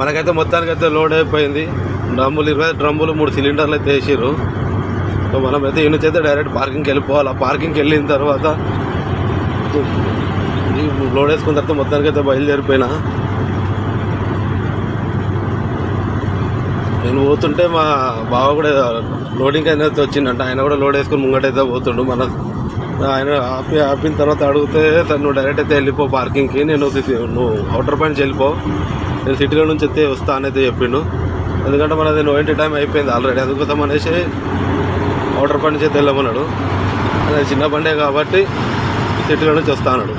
మనకైతే మొత్తానికైతే లోడ్ అయిపోయింది. డ్రమ్ములు 20 డ్రమ్ములు 3 సిలిండర్లు అయితే వేసారు. సో మనమైతే ఈ నుంచి అయితే డైరెక్ట్ పార్కింగ్కి వెళ్ళిపోవాలి. ఆ పార్కింగ్కి వెళ్ళిన తర్వాత లోడ్ వేసుకున్న తర్వాత మొత్తానికైతే బయలుదేరిపోయినా. నేను పోతుంటే మా బావ కూడా లోడింగ్ అయితే వచ్చిందంట. ఆయన కూడా లోడ్ వేసుకుని ముంగటైతే పోతుండు. ఆయన ఆపిన తర్వాత అడిగితే సార్ నువ్వు డైరెక్ట్ అయితే వెళ్ళిపో పార్కింగ్కి, నువ్వు అవుటర్ పాయింట్స్ వెళ్ళిపో, నేను సిటీలో నుంచి అయితే వస్తా అనేది చెప్పిండు. ఎందుకంటే మనది 90 టైం అయిపోయింది ఆల్రెడీ. అందుకోసం అనేసి అవుటర్ పాయింట్ నుంచి అయితే వెళ్ళమన్నాడు. అది చిన్న బండే కాబట్టి సిటీలో నుంచి వస్తా అన్నాడు.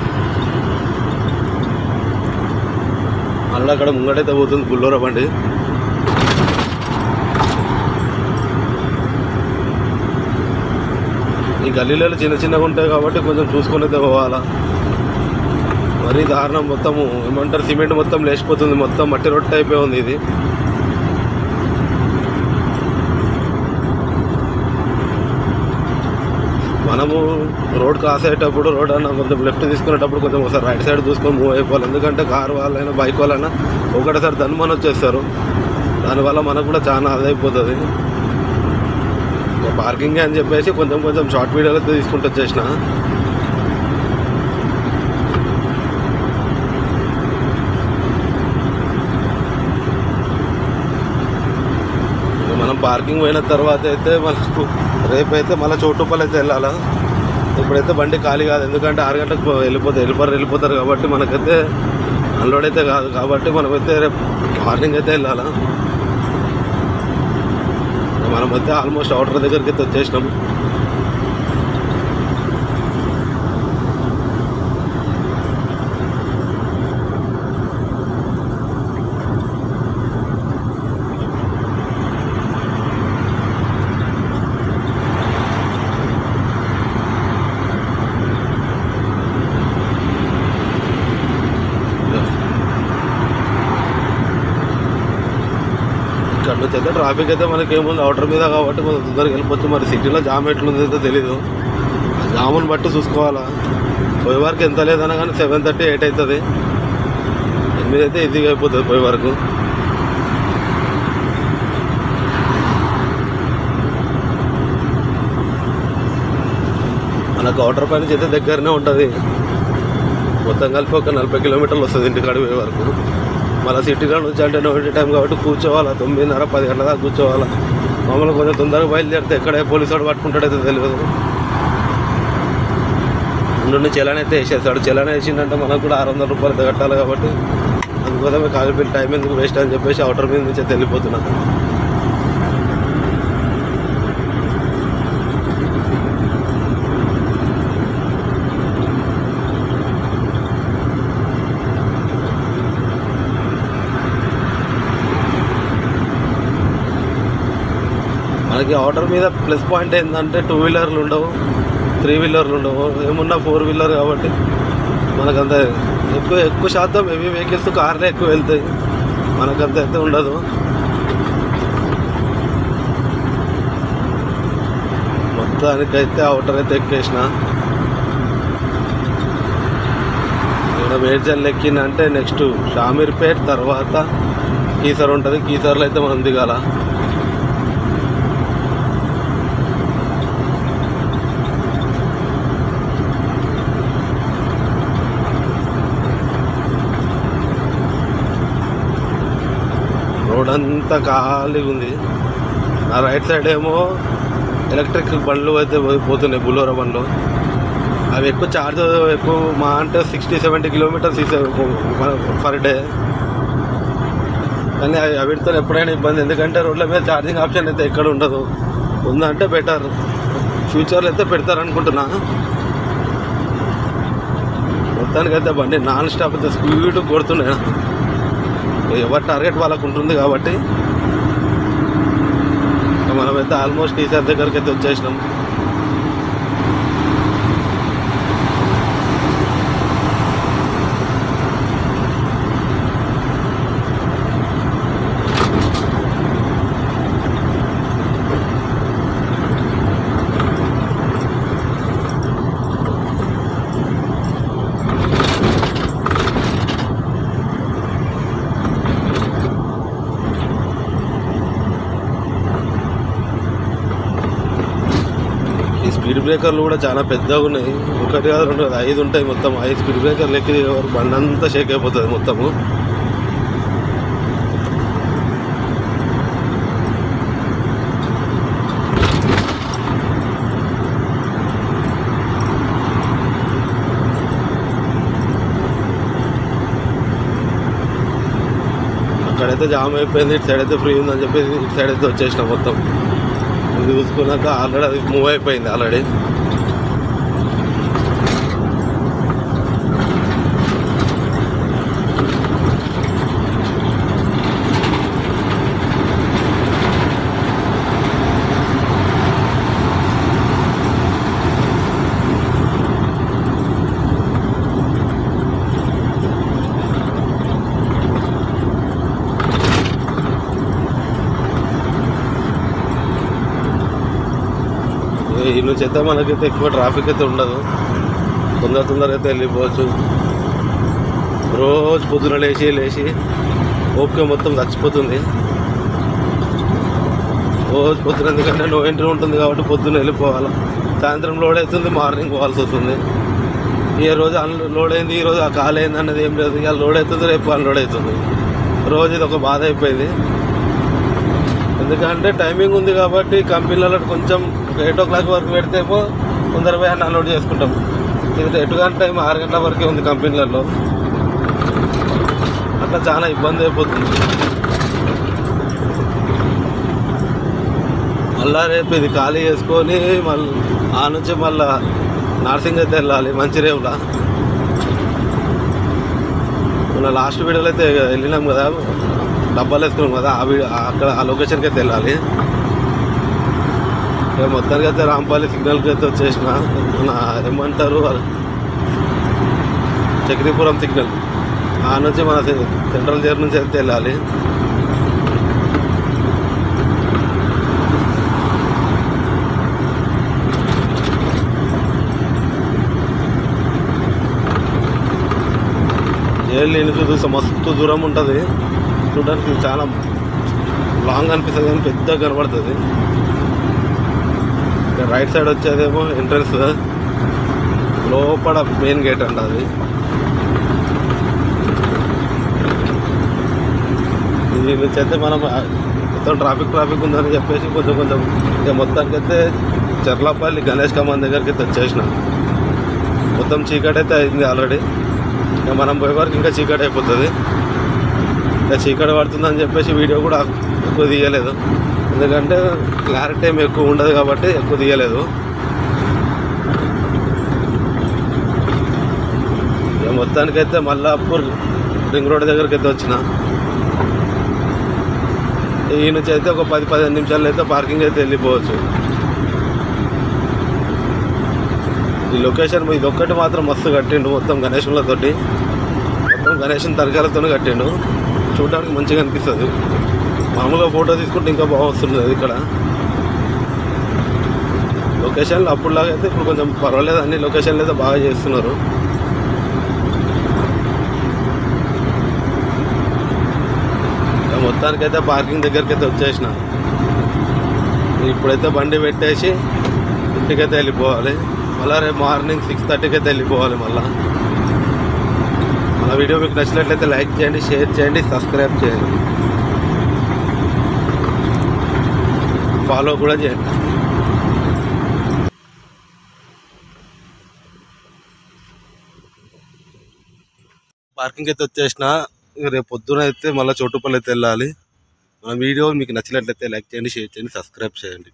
మళ్ళీ అక్కడ ముంగటైతే పోతుంది బుల్లోరా బండి. ఈ గల్లీలలో చిన్నగా ఉంటాయి కాబట్టి కొంచెం చూసుకొని అయితే పోవాలా. మరీ దారుణం. మొత్తము ఏమంటారు, సిమెంట్ మొత్తం లేచిపోతుంది, మొత్తం మట్టి రొట్టె అయిపోయి ఉంది ఇది. మనము రోడ్ క్రాస్ అయ్యేటప్పుడు, రోడ్ అన్న కొంచెం లెఫ్ట్ తీసుకునేటప్పుడు కొంచెం ఒకసారి రైట్ సైడ్ చూసుకొని మూవ్ అయిపోవాలి. ఎందుకంటే కారు వాళ్ళైనా బైక్ వాళ్ళైనా ఒకటేసారి ధనుమని వచ్చేస్తారు. దానివల్ల మనకు కూడా చాలా అదైపోతుంది. పార్కింగ్ అని చెప్పేసి కొంచెం షార్ట్ వీడియోలు అయితే తీసుకుంటూ వచ్చేసిన. మనం పార్కింగ్ పోయిన తర్వాత అయితే మనకు రేపైతే మళ్ళీ చోటుపల్లి అయితే వెళ్ళాలా. ఇప్పుడైతే బండి ఖాళీ కాదు, ఎందుకంటే 6 గంటలకు వెళ్ళిపోతారు కాబట్టి మనకైతే అన్లోడ్ అయితే కాదు. కాబట్టి మనమైతే రేపు మార్నింగ్ అయితే వెళ్ళాలా. మనమైతే ఆల్మోస్ట్ అవుటర్ దగ్గరికి అయితే వచ్చేసినాము. ఇక్కడ నుంచి అయితే ట్రాఫిక్ అయితే మనకి ఏముంది అవుటర్ మీద కాబట్టి కొంచెం తొందరగా వెళ్ళిపోవచ్చు. మరి సిటీలో జామ్ ఎట్లుందైతే తెలీదు. జామును బట్టి చూసుకోవాలా. పోయే వరకు ఎంత లేదన్నా కానీ 7:30, 8 అవుతుంది. 8 అయితే ఈజీగా అయిపోతుంది పోయే వరకు. మనకు అవుటర్ పై నుంచి అయితే దగ్గరనే ఉంటుంది. మొత్తం కలిపి ఒక 40 కిలోమీటర్లు వస్తుంది ఇంటికాడ పోయే వరకు. మళ్ళీ సిటీలో నుంచి అంటే 90 టైం కాబట్టి కూర్చోవాలా. 9:30, 10 గంటల దాకా కూర్చోవాలా. మామూలుగా కొంచెం తొందరగా బయలుదేరితే ఎక్కడే పోలీసు వాడు పట్టుకుంటాడైతే తెలియదు. నుండి చలాన్ అయితే వేసేస్తాడు. చలాన్ వేసిందంటే మనకు కూడా 600 రూపాయలు కట్టాలి. కాబట్టి అందుకోసమే కాలిపిల్లి టైం ఎందుకు వేస్ట్ అని చెప్పేసి అవుటర్ మీద నుంచి అయితే వెళ్ళిపోతున్నాను. మనకి ఆర్డర్ మీద ప్లస్ పాయింట్ ఏంటంటే 2 వీలర్లు ఉండవు, 3 వీలర్లు ఉండవు. ఏమున్నా 4 వీలర్ కాబట్టి మనకంత ఎక్కువ శాతం హెవీ వెహికల్స్ కార్లే ఎక్కువ వెళ్తాయి. మనకంత అయితే ఉండదు. మొత్తానికైతే అవుటర్ అయితే ఎక్కేసిన. ఇక్కడ మేడ్చల్ ఎక్కిందంటే నెక్స్ట్ షామీర్పేట్, తర్వాత కీసర్ ఉంటుంది. కీసర్లో అయితే మనం దిగాల. రోడ్ అంతా ఖాళీగా ఉంది. ఆ రైట్ సైడ్ ఏమో ఎలక్ట్రిక్ బండ్లు అయితే పోతున్నాయి, బులోరా బండ్లు. అవి ఎక్కువ ఛార్జ్ ఎక్కువ, మా అంటే 60-70 కిలోమీటర్స్ పర్ డే. కానీ వీటితో ఎప్పుడైనా ఇబ్బంది, ఎందుకంటే రోడ్ల మీద ఛార్జింగ్ ఆప్షన్ అయితే ఎక్కడ ఉండదు. ఉందంటే బెటర్, ఫ్యూచర్లో అయితే పెడతారనుకుంటున్నా. మొత్తానికైతే బండి నాన్ స్టాప్ అయితే స్పీడ్ కొడుతున్నాయి. ఎవరి టార్గెట్ వాళ్ళకు ఉంటుంది కాబట్టి మనమైతే ఆల్మోస్ట్ ఈసారి దగ్గరికి అయితే వచ్చేసినాం. స్పీడ్ బ్రేకర్లు కూడా చాలా పెద్దగా ఉన్నాయి. ఒకటి కాదు, రెండు కాదు, 5 ఉంటాయి. మొత్తం 5 స్పీడ్ బ్రేకర్లు ఎక్కి బండి అంతా షేక్ అయిపోతుంది మొత్తము. అక్కడైతే జామ్ అయిపోయింది, ఇటు సైడ్ అయితే ఫ్రీ ఉందని చెప్పి ఇటు సైడ్ అయితే వచ్చేసిన మొత్తం. ఇది చూసుకున్నాక ఆల్రెడీ అది మూవ్ అయిపోయింది ఆల్రెడీ. ఈ నుంచి అయితే మనకైతే ఎక్కువ ట్రాఫిక్ అయితే ఉండదు, తొందరగా అయితే వెళ్ళిపోవచ్చు. రోజు పొద్దున లేచి ఓకే మొత్తం చచ్చిపోతుంది రోజు పొద్దున. ఎందుకంటే నో ఎంట్రీ ఉంటుంది కాబట్టి పొద్దున్న వెళ్ళిపోవాలి. సాయంత్రం లోడ్ అవుతుంది, మార్నింగ్ పోవాల్సి వస్తుంది. ఏ రోజు లోడ్ అయింది, ఈరోజు ఆ కాల్ అయింది అన్నది ఏం లేదు. ఇక లోడ్ అవుతుంది, రేపు అన్లోడ్ అవుతుంది. రోజు ఇది ఒక బాధ అయిపోయింది. ఎందుకంటే టైమింగ్ ఉంది కాబట్టి కంపెనీలలో కొంచెం 8 o'clock వరకు పెడితేమో తొందరగా పోయి అన్లోడ్ చేసుకుంటాం. ఇది 8 గంటల టైం 6 గంటల వరకే ఉంది కంపెనీలలో. అట్లా చాలా ఇబ్బంది అయిపోతుంది. మళ్ళా రేపు ఇది ఖాళీ చేసుకొని మళ్ళీ ఆ నుంచి మళ్ళా నార్సింగ్ అయితే వెళ్ళాలి మంచిర్యాల. మన లాస్ట్ వీడియోలో అయితే వెళ్ళినాం కదా, డబ్బాలు వేసుకున్నాం కదా, అక్కడ ఆ లొకేషన్కి అయితే వెళ్ళాలి. ఇక మొత్తానికి అయితే రాంపల్లి సిగ్నల్కి అయితే వచ్చేసిన. మన ఏమంటారు చక్రీపురం సిగ్నల్, ఆ నుంచి మన సెంట్రల్ జైల్ నుంచి అయితే వెళ్ళాలి. జైలు నేను చూస్తే మస్తు దూరం ఉంటుంది, చూడడానికి చాలా లాంగ్ అనిపిస్తుంది కానీ పెద్దగా కనబడుతుంది. రైట్ సైడ్ వచ్చేదేమో ఎంట్రన్స్, లోపల మెయిన్ గేట్ అంట అది. దీని నుంచి అయితే మనం మొత్తం ట్రాఫిక్ ఉందని చెప్పేసి కొంచెం ఇక మొత్తానికి అయితే చెర్లపల్లి గణేష్ కమాన్ దగ్గరికి అయితే వచ్చేసిన. మొత్తం చీకటి అయితే అయింది ఆల్రెడీ. ఇక మనం పోయే వరకు ఇంకా చీకటి అయిపోతుంది. ఇక చీకటి పడుతుందని చెప్పేసి వీడియో కూడా ఎక్కువ తీయలేదు, ఎందుకంటే క్లారిటీ ఏమి ఎక్కువ ఉండదు కాబట్టి ఎక్కువ తీయలేదు. ఇక మొత్తానికైతే మల్లాపూర్ రింగ్ రోడ్ దగ్గరికి అయితే వచ్చిన. ఈ నుంచి అయితే ఒక 10-15 నిమిషాలు అయితే పార్కింగ్ అయితే వెళ్ళిపోవచ్చు. ఈ లొకేషన్ ఇది ఒక్కటి మాత్రం మస్తు కట్టిండు, మొత్తం గణేశులతోటి, మొత్తం గణేశుని తరకాలతో కట్టిండు. చూడడానికి మంచిగా అనిపిస్తుంది. మామూలుగా ఫోటో తీసుకుంటే ఇంకా బాగా వస్తుంది అది. ఇక్కడ లొకేషన్లు అప్పుడులాగా అయితే ఇప్పుడు కొంచెం పర్వాలేదు, అన్ని లొకేషన్లు అయితే బాగా చేస్తున్నారు. మొత్తానికైతే పార్కింగ్ దగ్గరికి అయితే వచ్చేసిన. ఇప్పుడైతే బండి పెట్టేసి ఇంటికైతే వెళ్ళిపోవాలి. మళ్ళీ రేపు మార్నింగ్ 6:30కి అయితే వెళ్ళిపోవాలి. మన వీడియో మీకు నచ్చినట్లయితే లైక్ చేయండి, షేర్ చేయండి, సబ్స్క్రైబ్ చేయండి, ఫాలో కూడా చేయండి. పార్కింగ్ అయితే వచ్చేసిన. రేపు పొద్దున అయితే మళ్ళీ చోటుపల్లి అయితే వెళ్ళాలి. మన వీడియో మీకు నచ్చినట్లయితే లైక్ చేయండి, షేర్ చేయండి, సబ్స్క్రైబ్ చేయండి.